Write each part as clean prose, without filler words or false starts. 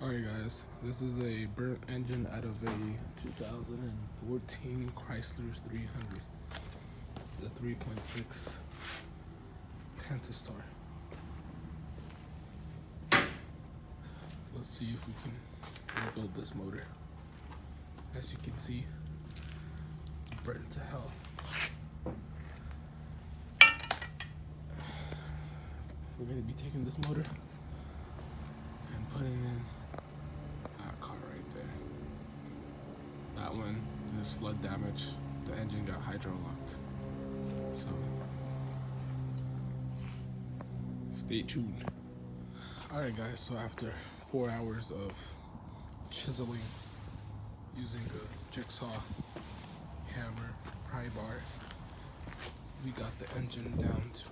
Alright guys, this is a burnt engine out of a 2014 Chrysler 300. It's the 3.6 Pentastar. Let's see if we can rebuild this motor. As you can see, it's burnt to hell. We're going to be taking this motor and putting in that car right there. That one is flood damage. The engine got hydro locked. So stay tuned. Alright guys, so after 4 hours of chiseling using a jigsaw, hammer, pry bar, we got the engine down to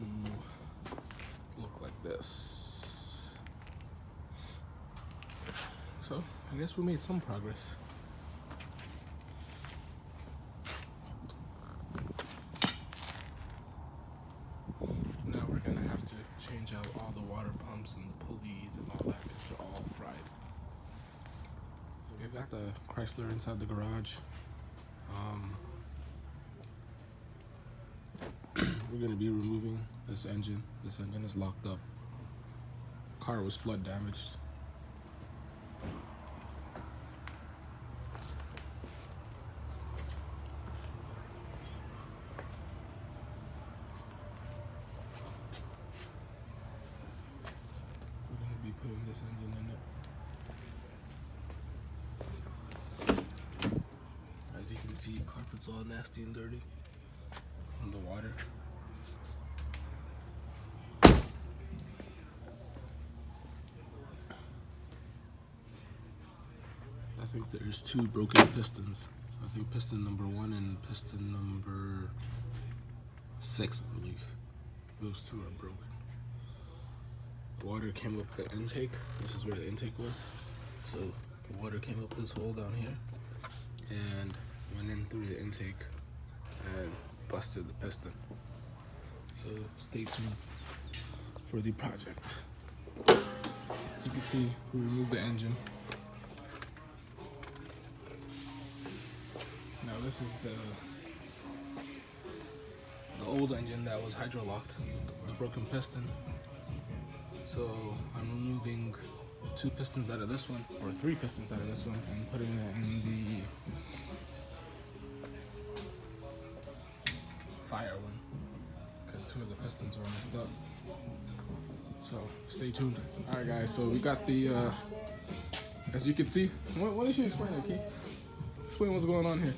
look like this. So I guess we made some progress. Now we're gonna have to change out all the water pumps and the pulleys and all that because they're all fried. So we got the Chrysler inside the garage. We're gonna be removing this engine. This engine is locked up. Car was flood damaged. We're gonna be putting this engine in it. As you can see, carpet's all nasty and dirty from the water. I think there's two broken pistons. I think piston number 1 and piston number 6, I believe. Those two are broken. The water came up the intake. This is where the intake was. So the water came up this hole down here and went in through the intake and busted the piston. So stay tuned for the project. As you can see, we removed the engine. Now this is the old engine that was hydro locked, the broken piston. So I'm removing 2 pistons out of this one, or 3 pistons out of this one, and putting it in the fire one, because 2 of the pistons were messed up. So stay tuned. Alright guys, so we got the, as you can see, why don't you explain it, Keith? Explain what's going on here.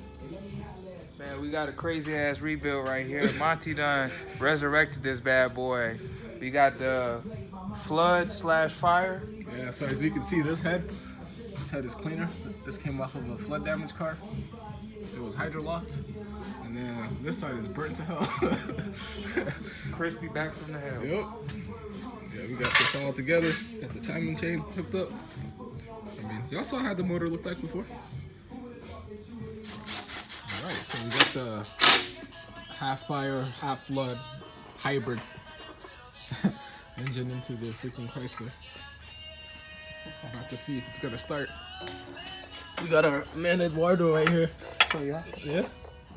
Man, we got a crazy ass rebuild right here. Monty done resurrected this bad boy. We got the flood/fire. Yeah, so as you can see, this head is cleaner. This came off of a flood damaged car. It was hydro locked. And then this side is burnt to hell. Crispy back from the hell. Yep. Yeah, we got this all together. Got the timing chain hooked up. I mean, y'all saw how the motor looked like before. Alright, so we got the half fire, half flood hybrid engine into the freaking Chrysler. About to see if it's gonna start. We got our man Eduardo right here. Oh yeah? Yeah?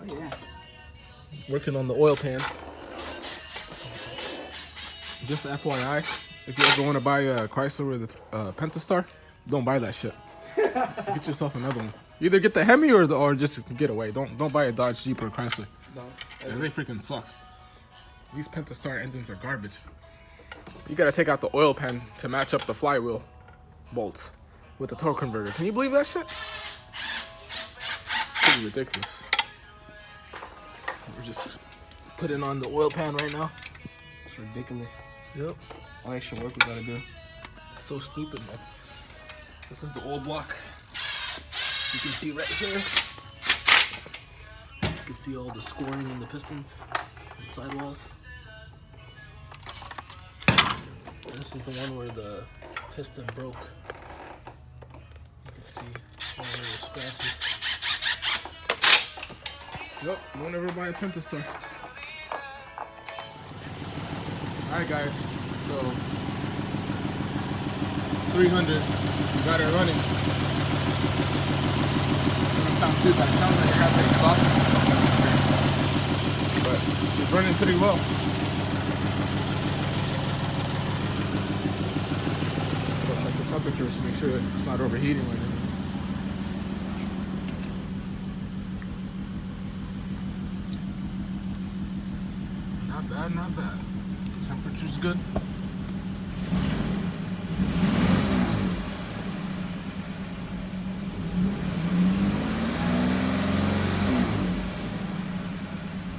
Oh yeah. Working on the oil pan. Just FYI, if you ever want to buy a Chrysler with a Pentastar, don't buy that shit. Get yourself another one. Either get the Hemi or just get away. Don't buy a Dodge, Jeep, or Chrysler. No, they freaking suck. These Pentastar engines are garbage. You gotta take out the oil pan to match up the flywheel bolts with the torque converter. Can you believe that shit? Pretty ridiculous. We're just putting on the oil pan right now. It's ridiculous. Yep. All extra work we gotta do. So stupid, man. This is the old block. You can see right here. You can see all the scoring in the pistons and sidewalls. This is the one where the piston broke. You can see all the scratches. Yep, don't ever buy a Pentastar. Alright guys, so 300. got it running. Doesn't sound too bad. It sounds like it has an exhaust, but it's running pretty well. Check the temperature to make sure it's not overheating or anything. Not bad, not bad. Temperature's good.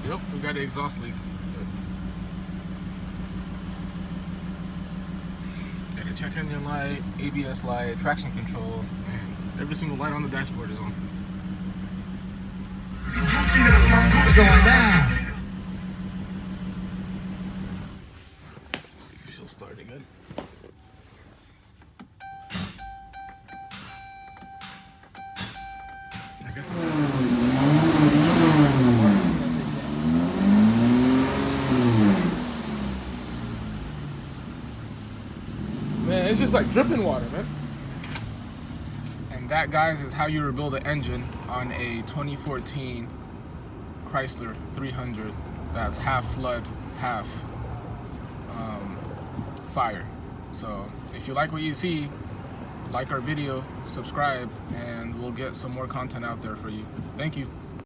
Yep, we got an exhaust leak. Got a check engine light, ABS light, traction control, and every single light on the dashboard is on. Going down. See if she'll start it good. I guess man, it's just like dripping water, man. And that, guys, is how you rebuild an engine on a 2014 Chrysler 300 that's half flood, half fire. So if you like what you see, like our video, subscribe, and we'll get some more content out there for you. Thank you.